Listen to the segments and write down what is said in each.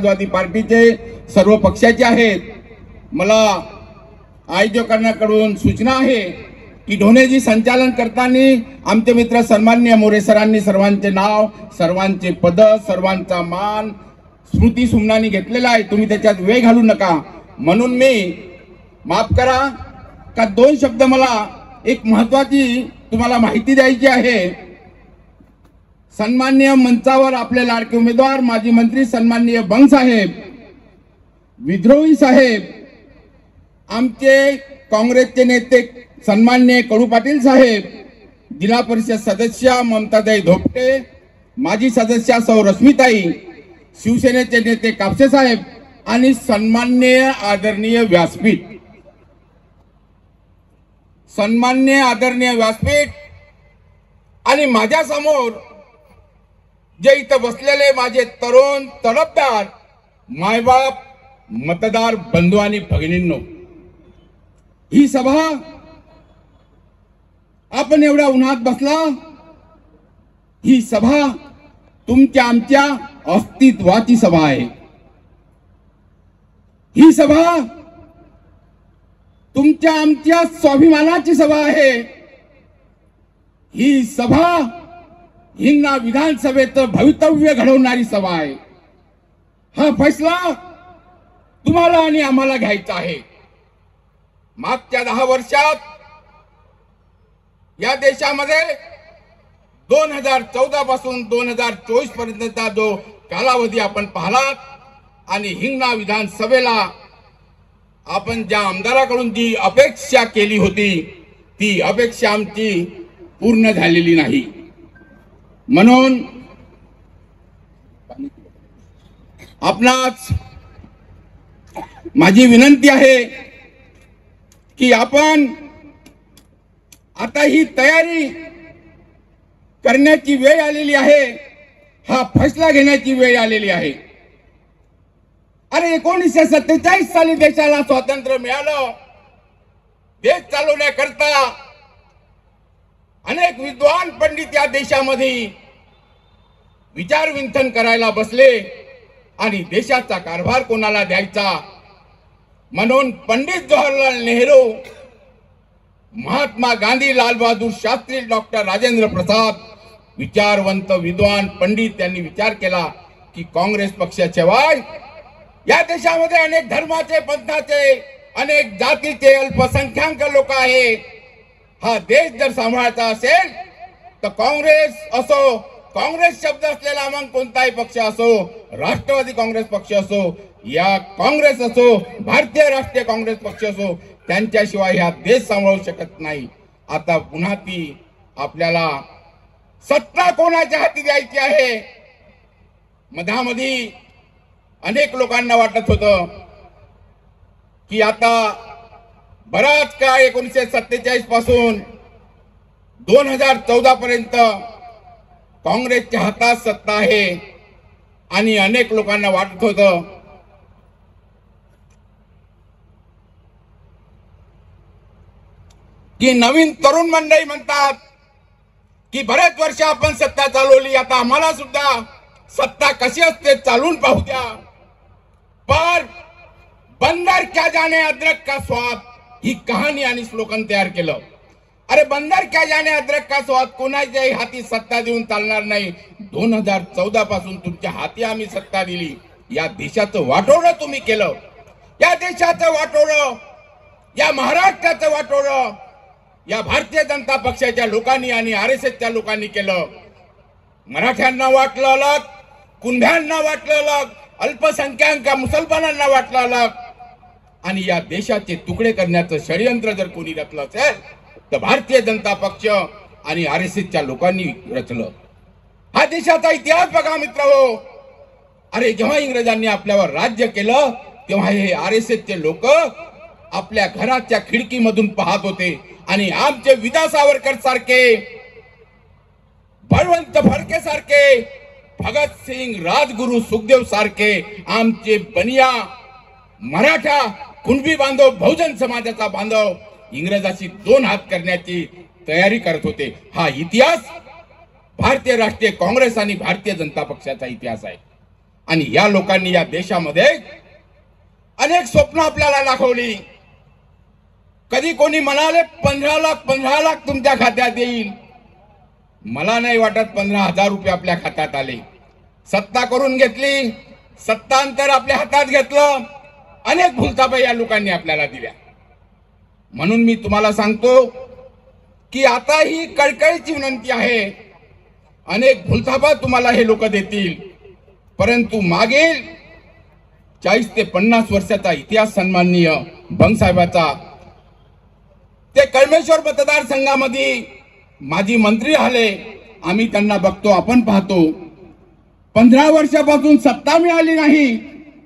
समाजवादी पार्टीचे सर्व पक्षाचे आहेत। मला आयोजकांकडून सूचना आहे की ढोणेजी संचालन करताना आमचे मित्र सन्माननीय मोरे सरांनी सर्वांचे नाव, सर्वांचे पद, सर्वांचा मान स्मृती सुमनानी घेतलेला आहे। तुम्ही त्याच्यात वेळ घालू नका। म्हणून मी माफ करा का 2 शब्द मला एक महत्त्वाची तुम्हाला माहिती द्यायची आहे। सन्माननीय मंचावर आपले लाडके उमेदवार माजी मंत्री सन्माननीय बंग साहेब, विद्रोही साहेब, आमचे काँग्रेसचे नेते सन्माननीय कडू पाटील साहेब, जिल्हा परिषद सदस्य ममताताई धोपटे, माजी सदस्य सौ रश्मीताई, शिवसेनेचे नेते कापसे साहेब आणि सन्माननीय आदरणीय व्यासपीठ, सन्माननीय आदरणीय व्यासपीठ आणि माझ्या समोर जे इथं बसलेले माझे तरुण तडफदार मायबाप, मतदार बंधू आणि भगिनींनो, ही सभा आपण एवढ्या उन्हात बसला, ही सभा तुमच्या आमच्या अस्तित्वाची सभा आहे। ही सभा तुमच्या आमच्या स्वाभिमानाची सभा आहे। ही सभा हिंगणा विधानसभेचं भवितव्य घडवणारी सभा आहे। हा फैसला तुम्हाला आणि आम्हाला घ्यायचा आहे। मागच्या 10 वर्षात या देशामध्ये 2014 पासून 2024 पर्यंतचा जो कालावधी आपण पाहिलात आणि हिंगणा विधानसभेला आपण ज्या आमदाराकडून जी अपेक्षा केली होती ती अपेक्षा आमची पूर्ण झालेली नाही। म्हणून आपणास माझी विनंती आहे की आपण आता ही तयारी करण्याची वेळ आलेली आहे। हा फैसला घेण्याची वेळ आलेली आहे। अरे 1947 साली देशाला स्वातंत्र्य मिळालं। देश चालवण्याकरता अनेक विद्वान पंडित या देशामध्ये विचार विंथन करायला बसले आणि देशाचा कारभार कोणाला द्यायचा म्हणून पंडित जवाहरलाल नेहरू, महात्मा गांधी, लाल बहादूर शास्त्री, डॉक्टर राजेंद्र प्रसाद, विचारवंत विद्वान पंडित यांनी विचार केला की काँग्रेस पक्षाशिवाय या देशामध्ये अनेक धर्माचे, पंथाचे, अनेक जातीचे, अल्पसंख्याक लोक आहे। हा देश जर सांभाळायचा असेल तर काँग्रेस असो, काँग्रेस शब्द असलेला मग कोणताही पक्ष असो, राष्ट्रवादी काँग्रेस पक्ष असो, या काँग्रेस असो, भारतीय राष्ट्रीय काँग्रेस पक्ष असो, त्यांच्याशिवाय हा देश सांभाळू शकत नाही। आता पुन्हा ती आपल्याला सत्ता कोणाच्या हाती द्यायची आहे। मधामध्ये अनेक लोकांना वाटत होतं की आता बराच काळ 1947 पासून 2014 पर्यंत काँग्रेसच्या हातात सत्ता आहे आणि अनेक लोकांना वाटत होतं की नवीन तरुण मंडळी म्हणतात की बरेच वर्ष आपण सत्ता चालवली, आता आम्हाला सुद्धा सत्ता कशी असते चालून पाहू द्या। पर बंदर क्या जाने अदरक का स्वाद ही कहाणी आणि स्लोगन तयार केलं। अरे बंदर क्या जाने अदरक का स्वाद, कोणाच्याही हाती सत्ता देऊन चालणार नाही। 2014 पासून तुमच्या हाती आम्ही सत्ता दिली। या देशाचं वाटोळं तुम्ही केलं। या देशाचं वाटोळं, या महाराष्ट्राचं वाटोळं या भारतीय जनता पक्षाच्या लोकांनी आणि आरएसएसच्या लोकांनी केलं। मराठ्यांना वाटलं अलग, कुंभ्यांना वाटलं अलग, अल्पसंख्याक मुसलमानांना वाटलं अलग आणि या देशाचे तुकडे करण्याचं षडयंत्र जर कोणी रचलं असेल तर भारतीय जनता पक्ष आणि आरएसएसच्या लोकांनी रचलं। हा देशाचा इतिहास बघा मित्रहो। अरे जेव्हा इंग्रजांनी आपल्यावर राज्य केलं तेव्हा हे आरएसएसचे लोक आपल्या घराच्या खिडकीमधून पाहत होते आणि आमचे विदा सावरकर सारखे, बळवंत फडके सारखे, भगत सिंग, राजगुरू, सुखदेव सारखे आमचे बनिया मराठा कुणबी बांधव, बहुजन समाजाचा बांधव इंग्रजाशी 2 हात करण्याची तयारी करत होते। हा इतिहास भारतीय राष्ट्रीय काँग्रेस आणि भारतीय जनता पक्षाचा इतिहास आहे। आणि या लोकांनी या देशामध्ये अनेक स्वप्न आपल्याला दाखवली. कधी कोणी म्हणाले 15 लाख तुमच्या खात्यात येईल. मला नाही वाटत 15,000 रुपये आपल्या खात्यात आले. सत्ता करून घेतली, सत्तांतर आपल्या हातात घेतलं, अनेक भूलथापा या लोकांनी आपल्याला दिल्या. म्हणून मी तुम्हाला सांगतो की आता ही कळकळीची विनंती आहे. अनेक भूलथापा तुम्हाला हे लोक देतील, परंतु मागील 40 ते 50 वर्षाचा इतिहास सन्माननीय बंग साहेबाचा, ते कळमेश्वर मतदारसंघामध्ये माजी मंत्री आले, आम्ही त्यांना बघतो, आपण पाहतो. 15 वर्षापासून सत्ता मिळाली नाही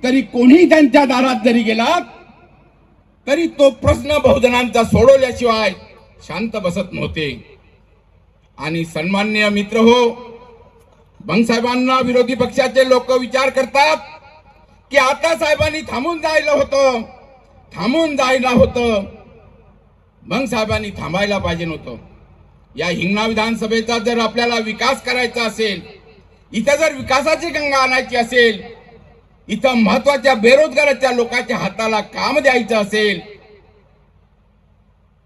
तरी कोणी त्यांच्या दारात जरी गेला तरी तो प्रश्न बहुजनांचा सोडवल्याशिवाय शांत बसत नव्हते. आणि सन्माननीय मित्र हो, बंग साहेबांना विरोधी पक्षाचे लोक विचार करतात की आता साहेबांनी थांबून जायला होतं. बंग साहेबांनी थांबायला पाहिजे नव्हतं. या हिंगणा विधानसभेचा जर आपल्याला विकास करायचा असेल, इथं जर विकासाची गंगा आणायची असेल, इथं महत्वाच्या बेरोजगाराच्या लोकांच्या हाताला काम द्यायचं असेल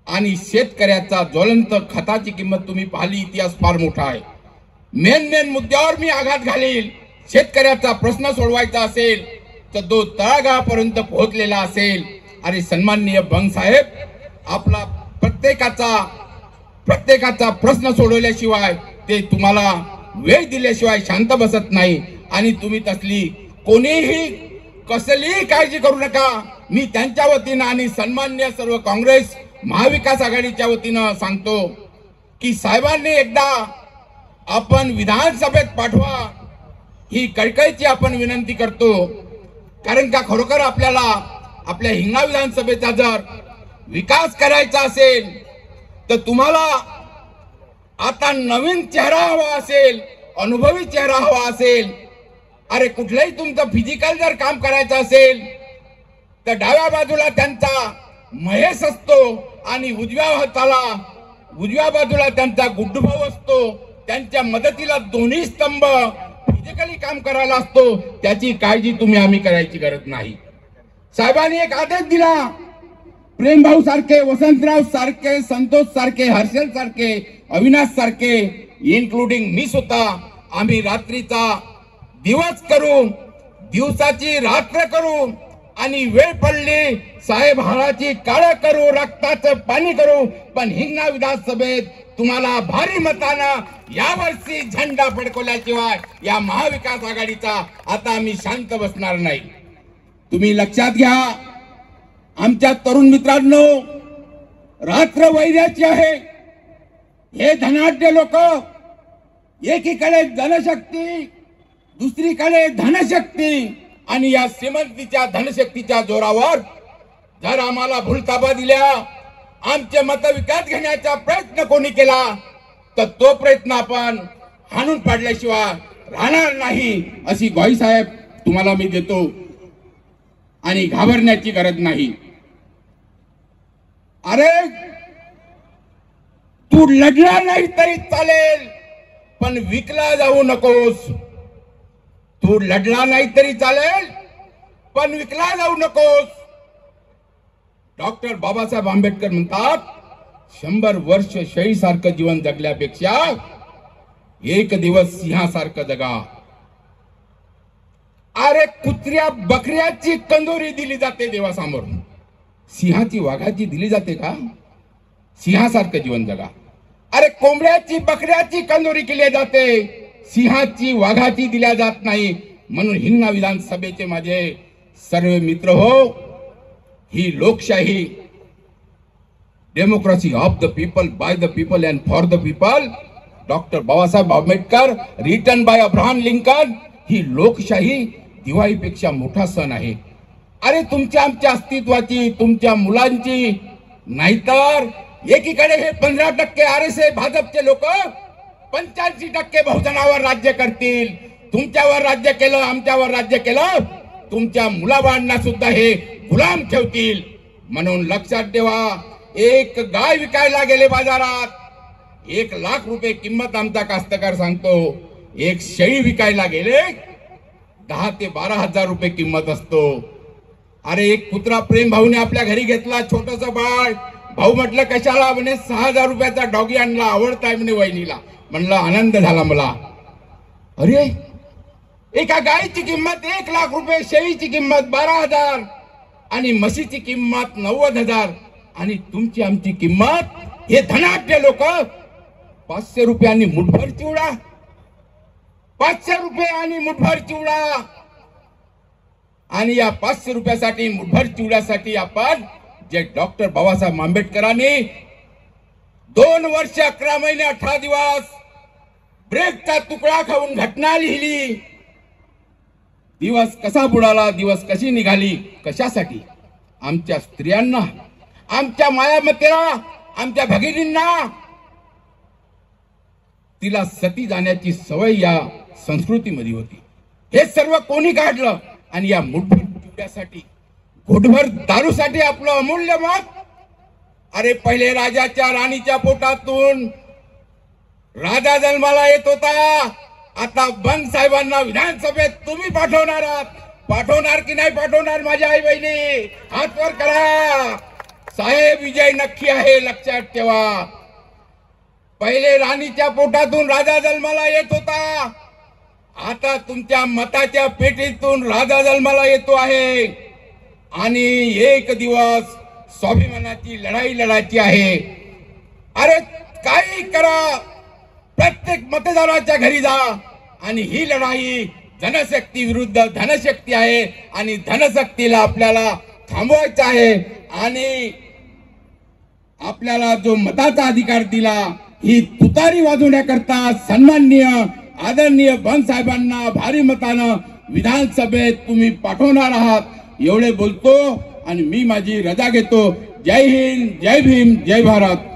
आणि शेतकऱ्याचा ज्वलंत खताची किंमत तुम्ही पाहिली, इतिहास फार मोठा आहे. मेन मुद्द्यावर मी आघात घालील. शेतकऱ्याचा प्रश्न सोडवायचा असेल तर तो तळागाळापर्यंत पोहोचलेला असेल. आणि सन्माननीय बंग साहेब, आपला प्रत्येकाचा प्रश्न सोडवल्याशिवाय, ते तुम्हाला वेळ दिल्याशिवाय शांत बसत नाही. आणि तुम्ही तसली कोणीही कसलीही काळजी करू नका. मी त्यांच्या वतीनं आणि सन्माननीय सर्व काँग्रेस महाविकास आघाडीच्या वतीनं सांगतो की साहेबांनी एकदा आपण विधानसभेत पाठवा, ही कळकळीची आपण विनंती करतो. कारण का खरोखर आपल्याला आपल्या हिंगणा विधानसभेचा जर विकास करायचा असेल तर तुम्हाला आता नवीन चेहरा हवा असेल, अनुभवी चेहरा हवा असेल. अरे कुठलंही तुमचं फिजिकल जर काम करायचं असेल तर डाव्या बाजूला त्यांचा महेश असतो आणि उजव्या बाजूला त्यांचा गुड्डूभाऊ असतो. त्यांच्या मदतीला दोन्ही स्तंभ फिजिकली काम करायला असतो. त्याची काळजी आम्ही करायची गरज नाही. साहेबांनी एक आदेश दिला, प्रेमभाऊ सारखे, वसंतराव सारखे, संतोष सारखे, हर्षल सारखे, अविनाश सारखे, इन्क्लुडिंग मी स्वतः, आम्ही रात्रीचा दिवस करू, दिवसाची रात्र करू आणि वेळ पडली साहेब हाडाची काळ करू, रक्ताचं पाणी करू, पण हिंगणा विधानसभेत तुम्हाला भारी मतानं यावर्षी झेंडा फडकवल्याशिवाय या महाविकास आघाडीचा आता आम्ही शांत बसणार नाही. तुम्ही लक्षात घ्या, आमच्या तरुण मित्रांनो, रात्र वैर्याची आहे. हे धनाढ्य लोक, एकीकडे जनशक्ती, दुसरीकडे धनशक्ती, आणि या श्रीमंतीच्या धनशक्तीच्या जोरावर जर आम्हाला भूलथापा दिल्या, आमचे मत विकत घेण्याचा प्रयत्न कोणी केला तर तो प्रयत्न आपण हाणून पाडल्याशिवाय राहणार नाही, अशी ग्वाही साहेब तुम्हाला मी देतो. आणि घाबरण्याची गरज नाही. अरे तू लढला नाही तरी चालेल, पण विकला जाऊ नकोस. तू लढला नाही तरी चालेल, पण विकला जाऊ नकोस. डॉक्टर बाबासाहेब आंबेडकर म्हणतात, 100 वर्ष शेळीसारखं जीवन जगल्यापेक्षा एक दिवस सिंहासारखं जगा. अरे कुत्र्या बकऱ्याची कंदोरी दिली जाते देवासमोर, सिंहाची वाघाची दिली जाते का? सिंहासारखं जीवन जगा. अरे कोंबड्याची बकऱ्याची कंदोरी केली जाते, सिंहाची वाघाची दिल्या जात नाही. म्हणून हिंगणा विधानसभेचे माझे सर्व मित्र हो, ही लोकशाही, democracy of the people, by the people and for the people, doctor Babasaheb Ambedkar, written by Abraham Lincoln, ही लोकशाही दिवाळीपेक्षा मोठा सण आहे. अरे तुमच्या आमच्या अस्तित्वाची, तुमच्या मुलांची, नाहीतर एकीकडे हे 15% आरएसए भाजपचे लोक 85% बहुजनावर राज्य करतील. तुमच्यावर राज्य केलं, आमच्यावर राज्य केलं, तुमच्या मुलाबाळांना सुद्धा हे गुलाम ठेवतील. म्हणून लक्षात ठेवा, एक गाय विकायला गेले बाजारात, 1 लाख रुपये किंमत आमचा कास्तकार सांगतो. एक शेळी विकायला गेले 10 ते 12 हजार रुपये किंमत असतो. अरे एक कुत्रा प्रेम भाऊने आपल्या घरी घेतला, छोटस बाळ. भाऊ म्हटलं कशाला? म्हणे 6,000 रुपयाचा डॉगी आणला, आवडताय म्हणे वहिनीला. म्हणलं आनंद झाला मला. अरे एका गायीची किंमत 1 लाख रुपये, शेळीची किंमत 12,000 आणि म्हशीची किंमत 90,000 आणि तुमची आमची किंमत, हे धनाढ्य लोक 500 रुपये आणि मुठभर चिवडा, 500 रुपये आणि मुठभर चिवडा. आणि या 500 रुपयासाठी, मुठभर चिवड्यासाठी आपण जे डॉक्टर बाबासाहेब आंबेडकरांनी 2 वर्ष 11 महिने 18 दिवस ब्रेकचा तुकडा खाऊन घटना लिहिली. दिवस कसा बुडाला, दिवस कशी निघाली, कशासाठी? आमच्या स्त्रियांना, आमच्या मायामतेला, आमच्या भगिनींना, तिला सती जाण्याची सवय या संस्कृतीमध्ये होती. हे सर्व कोणी काढलं? आणि या मुठभर चिवड्यासाठी, घोटभर दारूसाठी आपलं अमूल्य मत. अरे पहिले राजाच्या राणीच्या पोटातून राजा जन्माला येत होता, आता बंग साहेबांना विधानसभेत तुम्ही पाठवणार आहात. पाठवणार की नाही पाठवणार माझ्या आई बहिणी? हात वर करा. साहेब विजय नक्की आहे, लक्षात ठेवा. पहिले राणीच्या पोटातून राजा जन्माला येत होता, आता तुमच्या मताच्या पेटीतून राजा जन्माला येतो आहे. आणि एक दिवस स्वाभिमानाची लढाई लढायची आहे. अरे काही करा, प्रत्येक मतदाराच्या घरी जा आणि ही लढाई धनशक्ती विरुद्ध धनशक्ती आहे आणि धनशक्तीला आपल्याला थांबवायचं आहे. आणि आपल्याला जो मताचा अधिकार दिला, ही तुतारी वाजवण्याकरता सन्माननीय आदरणीय बंग साहेबांना भारी मतानं विधानसभेत तुम्ही पाठवणार आहात. एवढे बोलतो आणि मी माझी रजा घेतो. जय हिंद, जय भीम, जय भारत.